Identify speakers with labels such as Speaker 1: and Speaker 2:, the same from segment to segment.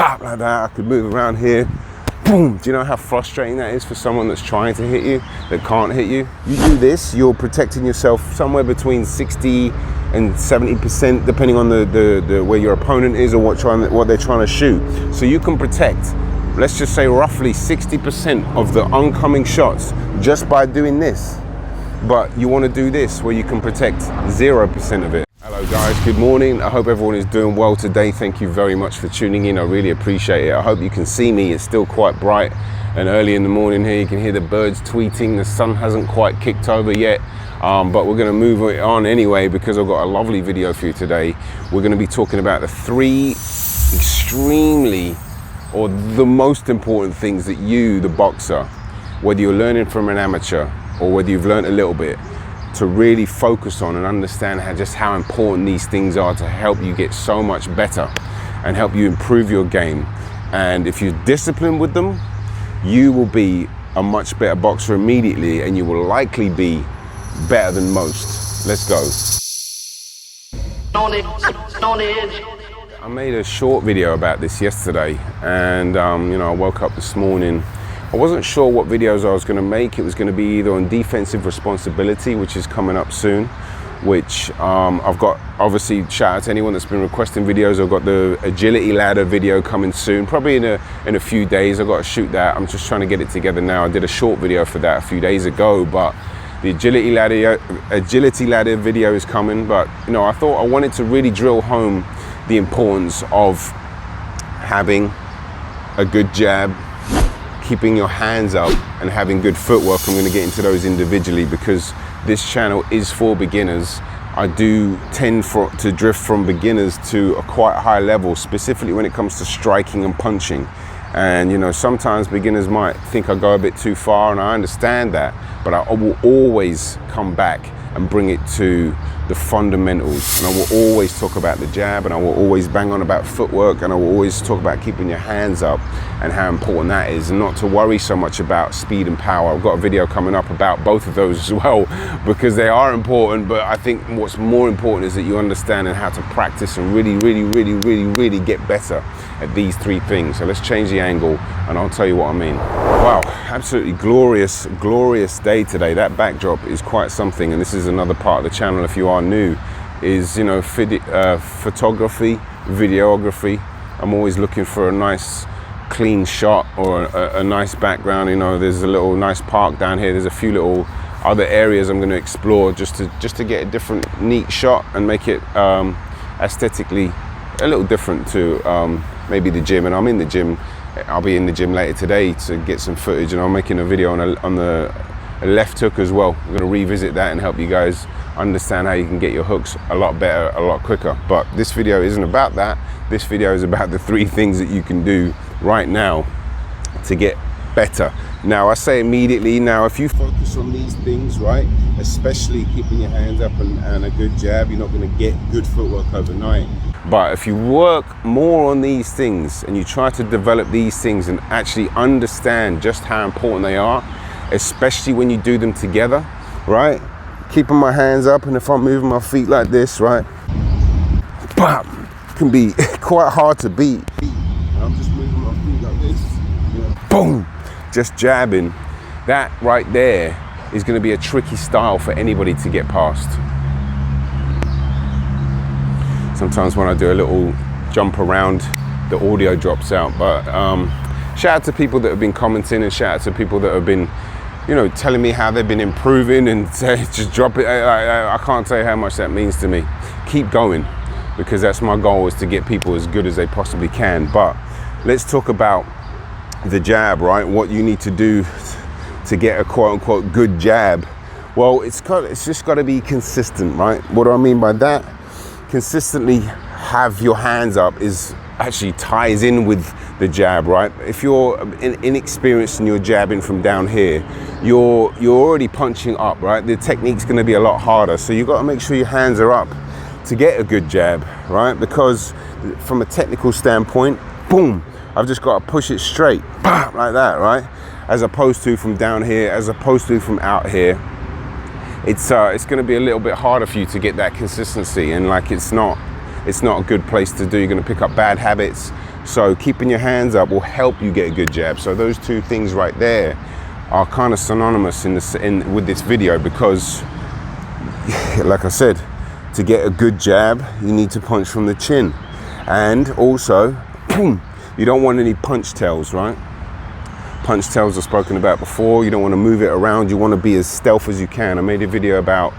Speaker 1: pop, like that. I could move around here. Boom. Do you know how frustrating that is for someone that's trying to hit you, that can't hit you? You do this, you're protecting yourself somewhere between 60 and 70%, depending on the where your opponent is or what they're trying to shoot. So you can protect, let's just say roughly 60% of the oncoming shots just by doing this. But you want to do this where you can protect 0% of it. Hello guys, good morning. I hope everyone is doing well today. Thank you very much for tuning in. I really appreciate it. I hope you can see me. It's still quite bright and early in the morning here. You can hear the birds tweeting. The sun hasn't quite kicked over yet, but we're going to move it on anyway because I've got a lovely video for you today. We're going to be talking about the 3 extremely, or the most important things that you, the boxer, whether you're learning from an amateur or whether you've learned a little bit, to really focus on and understand just how important these things are to help you get so much better and help you improve your game. And if you're disciplined with them, you will be a much better boxer immediately, and you will likely be better than most. Let's go. I made a short video about this yesterday, and I woke up this morning. I wasn't sure what videos I was going to make. It was going to be either on defensive responsibility, which is coming up soon, which I've got, obviously, shout out to anyone that's been requesting videos. I've got the agility ladder video coming soon, probably in a few days. I've got to shoot that. I'm just trying to get it together now. I did a short video for that a few days ago, but the agility ladder video is coming. But I thought I wanted to really drill home the importance of having a good jab, keeping your hands up, and having good footwork. I'm going to get into those individually because this channel is for beginners. I do tend to drift from beginners to a quite high level, specifically when it comes to striking and punching. And sometimes beginners might think I go a bit too far, and I understand that, but I will always come back and bring it to the fundamentals. And I will always talk about the jab, and I will always bang on about footwork, and I will always talk about keeping your hands up and how important that is, and not to worry so much about speed and power. I've got a video coming up about both of those as well, because they are important, but I think what's more important is that you understand and how to practice and really get better at these 3 things. So let's change the angle and I'll tell you what I mean. Wow, absolutely glorious day today. That backdrop is quite something, and this is another part of the channel, if you are new, is photography, videography. I'm always looking for a nice clean shot or a nice background. There's a little nice park down here. There's a few little other areas I'm going to explore just to get a different neat shot and make it aesthetically a little different to maybe the gym. And I'm in the gym. I'll be in the gym later today to get some footage, and I'm making a video on the left hook as well. I'm going to revisit that and help you guys understand how you can get your hooks a lot better, a lot quicker. But this video isn't about that. This video is about the 3 things that you can do right now to get better. Now, I say immediately, now if you focus on these things, right, especially keeping your hands up and a good jab, you're not going to get good footwork overnight. But if you work more on these things and you try to develop these things and actually understand just how important they are, especially when you do them together, right? Keeping my hands up, and if I'm moving my feet like this, right, can be quite hard to beat. And I'm just moving my feet like this, boom, just jabbing. That right there is going to be a tricky style for anybody to get past. Sometimes when I do a little jump around, the audio drops out. But shout out to people that have been commenting, and shout out to people that have been, telling me how they've been improving, and just drop it. I can't tell you how much that means to me. Keep going, because that's my goal, is to get people as good as they possibly can. But let's talk about the jab, right? What you need to do to get a quote unquote good jab. Well, it's just got to be consistent, right? What do I mean by that? Consistently have your hands up is actually ties in with the jab, right? If you're inexperienced and you're jabbing from down here, you're already punching up, right? The technique's going to be a lot harder. So you've got to make sure your hands are up to get a good jab, right? Because from a technical standpoint, boom, I've just got to push it straight, like that, right? As opposed to from down here, as opposed to from out here. It's going to be a little bit harder for you to get that consistency, and it's not a good place to do. You're going to pick up bad habits. So keeping your hands up will help you get a good jab. So those two things right there are kind of synonymous with this video, because like I said, to get a good jab, you need to punch from the chin. And also, you don't want any punch tails, right? Punch tails are spoken about before. You don't want to move it around. You want to be as stealth as you can. I made a video about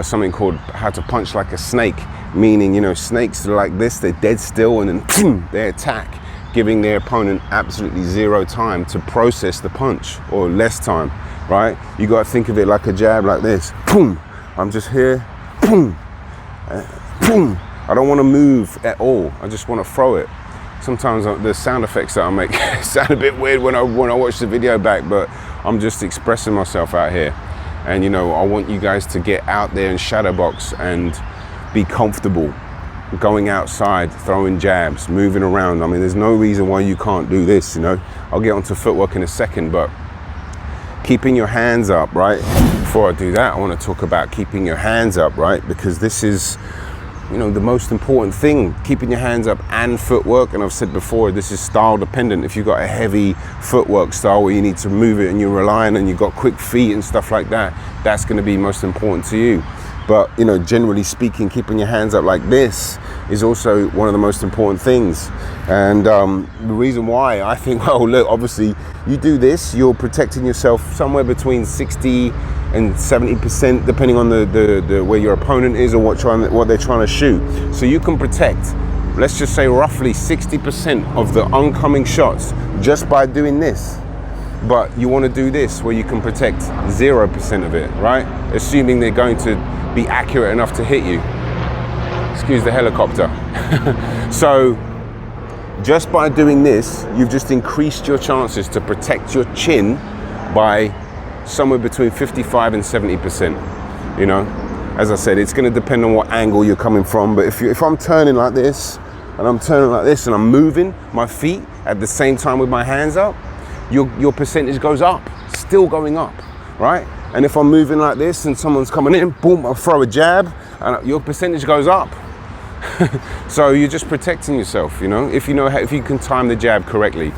Speaker 1: something called how to punch like a snake, meaning, you know, snakes are like this, they're dead still, and then they attack, giving their opponent absolutely zero time to process the punch, or less time, right? You got to think of it like a jab, like this. I'm just here. I don't want to move at all. I just want to throw it. Sometimes the sound effects that I make sound a bit weird when I watch the video back, but I'm just expressing myself out here. And you know, I want you guys to get out there and shadow box and be comfortable going outside, throwing jabs, moving around. I mean, there's no reason why you can't do this, you know. I'll get onto footwork in a second, but keeping your hands up, right? Before I do that, I want to talk about keeping your hands up, right? Because this is, you know, the most important thing, keeping your hands up and footwork. And I've said before, this is style dependent. If you've got a heavy footwork style where you need to move it and you're relying and you've got quick feet and stuff like that, that's going to be most important to you. But, you know, generally speaking, keeping your hands up like this is also one of the most important things. And the reason why I think, well, look, obviously you do this, you're protecting yourself somewhere between 60 and 70%, depending on the where your opponent is or what they're trying to shoot. So you can protect, let's just say roughly 60% of the oncoming shots just by doing this. But you want to do this where you can protect 0% of it, right? Assuming they're going to be accurate enough to hit you. Excuse the helicopter. So just by doing this, you've just increased your chances to protect your chin by somewhere between 55 and 70%. You know, as I said, it's going to depend on what angle you're coming from. But if I'm turning like this, and I'm turning like this, and I'm moving my feet at the same time with my hands up, your percentage goes up, still going up, right? And if I'm moving like this and someone's coming in, boom, I'll throw a jab, and your percentage goes up. So you're just protecting yourself, you know. If you can time the jab correctly.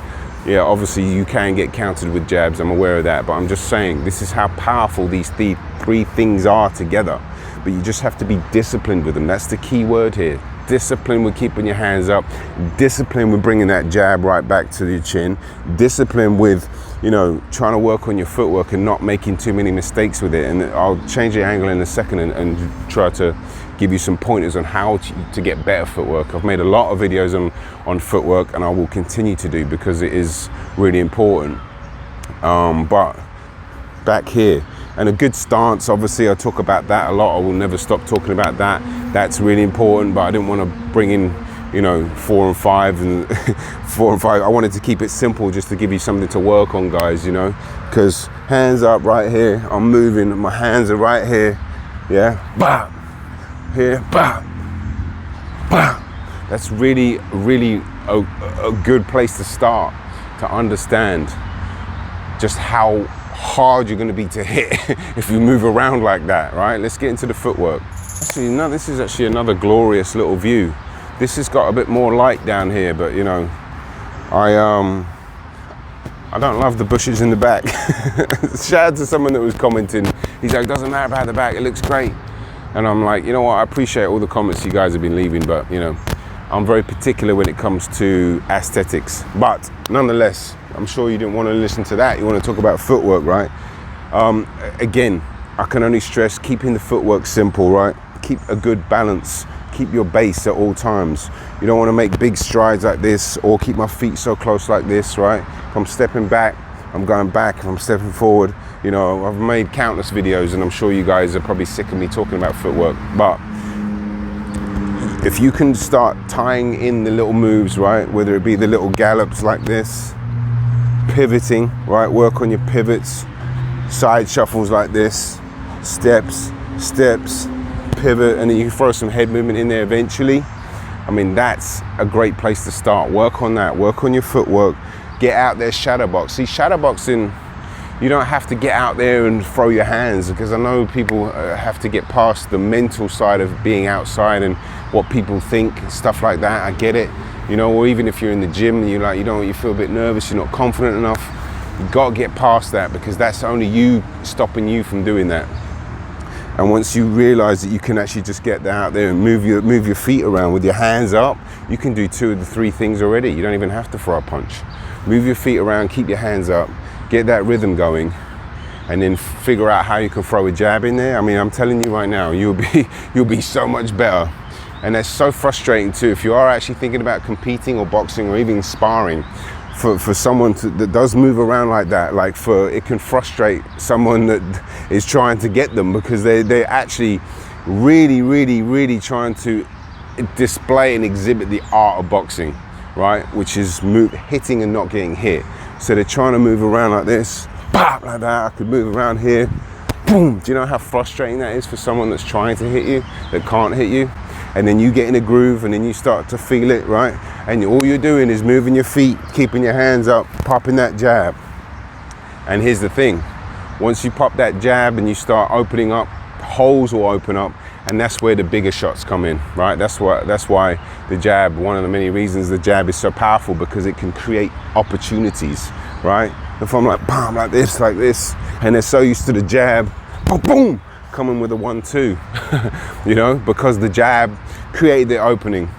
Speaker 1: Yeah, obviously you can get countered with jabs, I'm aware of that, but I'm just saying this is how powerful these three things are together. But you just have to be disciplined with them. That's the key word here. Discipline with keeping your hands up, discipline with bringing that jab right back to your chin, discipline with, you know, trying to work on your footwork and not making too many mistakes with it. And I'll change the angle in a second and try to give you some pointers on how to get better footwork. I've made a lot of videos on footwork, and I will continue to do, because it is really important. But back here, and a good stance, obviously I talk about that a lot. I will never stop talking about that. That's really important, but I didn't want to bring in, you know, 4 and 5 and 4 and 5. I wanted to keep it simple, just to give you something to work on, guys, you know, because hands up right here, I'm moving, my hands are right here, yeah, bah, here, bah, bah. That's really, really a good place to start, to understand just how hard you're going to be to hit if you move around like that, right? Let's get into the footwork. Actually, no, this is actually another glorious little view. This has got a bit more light down here, but you know, I don't love the bushes in the back. Shout out to someone that was commenting. He's like, doesn't matter about the back, it looks great. And I'm like, you know what, I appreciate all the comments you guys have been leaving, but you know, I'm very particular when it comes to aesthetics. But nonetheless, I'm sure you didn't want to listen to that. You want to talk about footwork, right? Again, I can only stress keeping the footwork simple, right? Keep a good balance. Keep your base at all times. You don't want to make big strides like this, or keep my feet so close like this, right? If I'm stepping back, I'm going back. If I'm stepping forward, you know, I've made countless videos, and I'm sure you guys are probably sick of me talking about footwork. But if you can start tying in the little moves, right? Whether it be the little gallops like this, pivoting, right? Work on your pivots, side shuffles like this, steps, pivot, and then you can throw some head movement in there eventually. I mean, that's a great place to start. Work on that, work on your footwork, get out there, shadow box. See, shadow boxing, you don't have to get out there and throw your hands, because I know people have to get past the mental side of being outside and what people think, stuff like that. I get it. you know, or even if you're in the gym and you feel a bit nervous, you're not confident enough, you got to get past that, because that's only you stopping you from doing that. And once you realize that you can actually just get out there and move your feet around with your hands up, you can do 2 of the 3 things already. You don't even have to throw a punch. Move your feet around, keep your hands up, get that rhythm going, and then figure out how you can throw a jab in there. I mean, I'm telling you right now, you'll be so much better. And that's so frustrating too. If you are actually thinking about competing or boxing or even sparring, for someone that does move around like that, it can frustrate someone that is trying to get them, because they're actually really trying to display and exhibit the art of boxing, right? Which is hitting and not getting hit. So they're trying to move around like this, like that. I could move around here, boom. Do you know how frustrating that is for someone that's trying to hit you, that can't hit you? And then you get in a groove and then you start to feel it, right? And all you're doing is moving your feet, keeping your hands up, popping that jab. And here's the thing, once you pop that jab and you start opening up, holes will open up, and that's where the bigger shots come in, right? That's why the jab, one of the many reasons the jab is so powerful, because it can create opportunities, right? If I'm like, bam, like this, and they're so used to the jab, boom, boom, coming with a 1-2, you know, because the jab created the opening,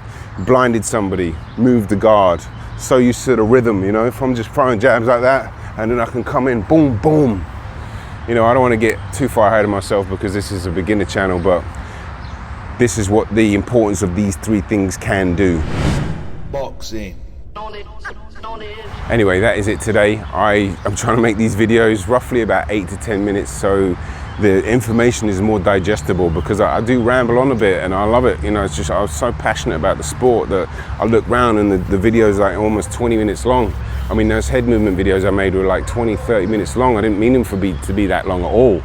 Speaker 1: blinded somebody, moved the guard, so used to the rhythm, you know. If I'm just throwing jabs like that, and then I can come in, boom, boom. You know, I don't want to get too far ahead of myself, because this is a beginner channel, but this is what the importance of these 3 things can do. Boxing. Anyway, that is it today. I'm trying to make these videos roughly about 8 to 10 minutes, so the information is more digestible, because I do ramble on a bit and I love it. You know, it's just, I was so passionate about the sport that I look around and the video's like almost 20 minutes long. I mean, those head movement videos I made were like 20, 30 minutes long. I didn't mean them to be that long at all.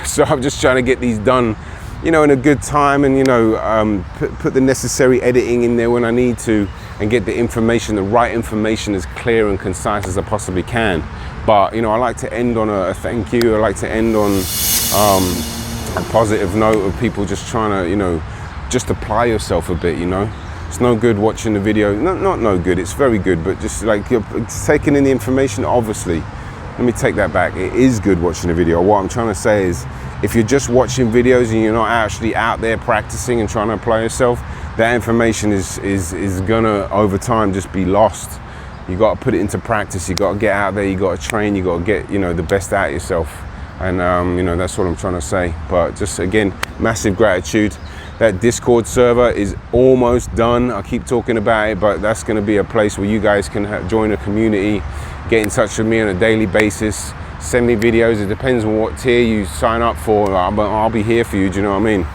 Speaker 1: So I'm just trying to get these done, you know, in a good time, and, you know, put the necessary editing in there when I need to, and get the information, the right information, as clear and concise as I possibly can. But, you know, I like to end on a thank you. I like to end on a positive note of people just trying to, you know, just apply yourself a bit, you know. It's no good watching the video, not no good, it's very good, but just like you're taking in the information, obviously. Let me take that back, it is good watching the video. What I'm trying to say is, if you're just watching videos and you're not actually out there practicing and trying to apply yourself, that information is gonna, over time, just be lost. You got to put it into practice, you got to get out there, you got to train, you got to get, you know, the best out of yourself. And you know, that's what I'm trying to say. But just again, massive gratitude. That Discord server is almost done. I keep talking about it, but that's going to be a place where you guys can join a community, get in touch with me on a daily basis, send me videos. It depends on what tier you sign up for. I'll be here for you, do you know what I mean?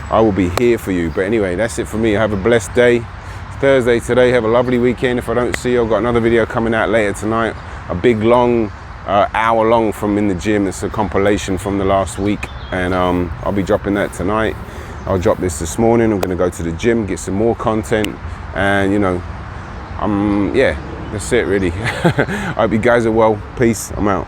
Speaker 1: I will be here for you. But anyway, that's it for me. Have a blessed day. It's Thursday today. Have a lovely weekend. If I don't see you, I've got another video coming out later tonight. A big long, hour long from in the gym. It's a compilation from the last week, and I'll be dropping that tonight. I'll drop this morning. I'm going to go to the gym, get some more content, and, you know, yeah, that's it really. I hope you guys are well. Peace. I'm out.